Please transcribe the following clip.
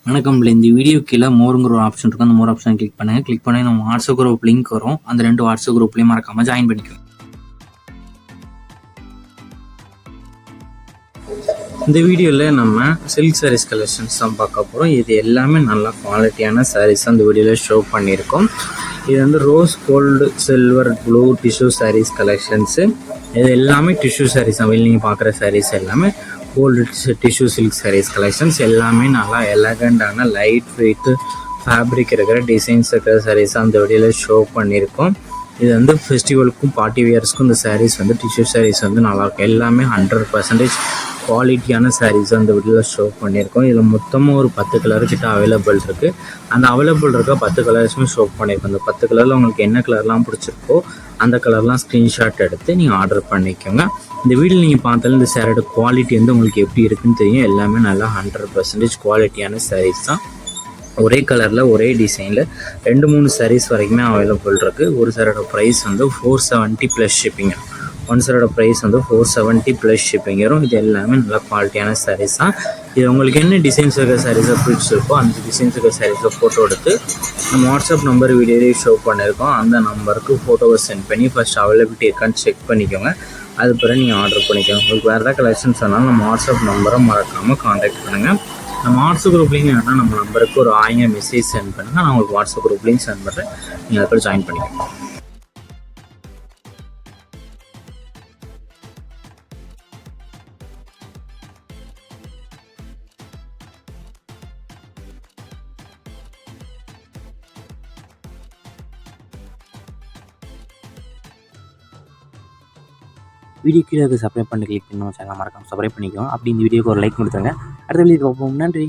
வணக்கம். இந்த வீடியோ கீழே மோருங்கிற ஒரு ஆப்ஷன் இருக்கும். அந்த மோர் ஆப்ஷன் கிளிக் பண்ணுங்கள். கிளிக் பண்ணி நம்ம வாட்ஸ்அப் குரூப் லிங்க் வரும். அந்த 2 வாட்ஸ்அப் குரூப்லேயும் மறக்காமல் ஜாயின் பண்ணிக்கோங்க. இந்த வீடியோவில் நம்ம சில்க் சாரீஸ் கலெக்ஷன்ஸ் தான் பார்க்க போகிறோம். இது எல்லாமே நல்ல குவாலிட்டியான சாரீஸ் அந்த வீடியோவில் ஷோ பண்ணியிருக்கோம். இது வந்து rose gold silver blue tissue sarees collections. இது எல்லாமே டிஷ்யூ சாரீஸ் தான். நீங்கள் பார்க்குற சாரீஸ் எல்லாமே gold tissue silk sarees collections. எல்லாமே நல்லா எலகண்டான லைட் வெயிட்டு ஃபேப்ரிக் இருக்கிற டிசைன்ஸ் இருக்கிற சாரீஸ் அந்த வீடியோவில் ஷோ பண்ணியிருக்கோம். இது வந்து ஃபெஸ்டிவலுக்கும் பார்ட்டி வியர்ஸ்க்கும் இந்த சாரீஸ் வந்து டிஷ்யூ சாரீஸ் வந்து நல்லாயிருக்கும். எல்லாமே 100% குவாலிட்டியான சாரீஸ் அந்த வீடியோவில் ஷோ பண்ணியிருக்கோம். இதில் மொத்தமாக ஒரு 10 கலர் கிட்ட அவைலபிள் இருக்குது. அந்த அவைலபிள் இருக்க 10 கலர்ஸுமே ஷோ பண்ணியிருக்கோம். அந்த 10 கலரில் உங்களுக்கு என்ன கலர்லாம் பிடிச்சிருக்கோ அந்த கலர்லாம் ஸ்க்ரீன்ஷாட் எடுத்து நீங்கள் ஆர்டர் பண்ணிக்கோங்க. இந்த வீடியோ நீங்கள் பார்த்தாலும் இந்த சாரோட குவாலிட்டி வந்து உங்களுக்கு எப்படி இருக்குன்னு தெரியும். எல்லாமே நல்லா 100% குவாலிட்டியான சாரீஸ் தான். ஒரே கலரில் ஒரே டிசைனில் 2-3 சாரீஸ் வரைக்குமே அவைலபிள் இருக்குது. ஒரு சாரோட ப்ரைஸ் வந்து 470 ப்ளஸ் ஷிப்பிங். ஒன் சாரோட ப்ரைஸ் வந்து 470 ப்ளஸ் ஷிப்பிங் வரும். இது எல்லாமே நல்ல குவாலிட்டியான சாரீஸ் தான். இது உங்களுக்கு என்ன டிசைன்ஸ் இருக்கிற சாரீஸை பிடிச்சிருக்கோ அந்த டிசைன்ஸ் இருக்கிற சாரீஸை ஃபோட்டோ எடுத்து நம்ம வாட்ஸ்அப் நம்பர் வீடியோலேயே ஷோ பண்ணியிருக்கோம். அந்த நம்பருக்கு ஃபோட்டோவை சென்ட் பண்ணி ஃபஸ்ட் அவைலபிலிட்டி இருக்கான்னு செக் பண்ணிக்கோங்க. அது பிறகு நீங்கள் ஆர்டர் பண்ணிக்கோங்க. உங்களுக்கு வேறு ஏதாவது கலெக்ஷன்ஸ் வேணாலும் நம்ம வாட்ஸ்அப் நம்பரை மறக்காமல் காண்டாக்ட் பண்ணுங்கள். நம்ம வாட்ஸ்அப் குரூப்லேயும் வேணா நம்ம நம்பருக்கு ஒரு 1000 மெசேஜ் சென்ட் பண்ணுங்கள். நான் உங்களுக்கு வாட்ஸ்அப் குரூப்லேயும் சென்ட் பண்ணுறேன். நீங்கள் அதை ஜாயின் பண்ணிக்கோங்க. வீடியோ கீழே சப்ஸ்கிரைப் பண்ணி கிளிக் பண்ணி நம்ம சேனல் மறக்காம சப்ஸ்கிரைப் பண்ணிக்கோங்க. அப்படி இந்த வீடியோக்கு ஒரு லைக் கொடுத்துருங்க. அடுத்த வீடியோ பார்ப்போம். நன்றி.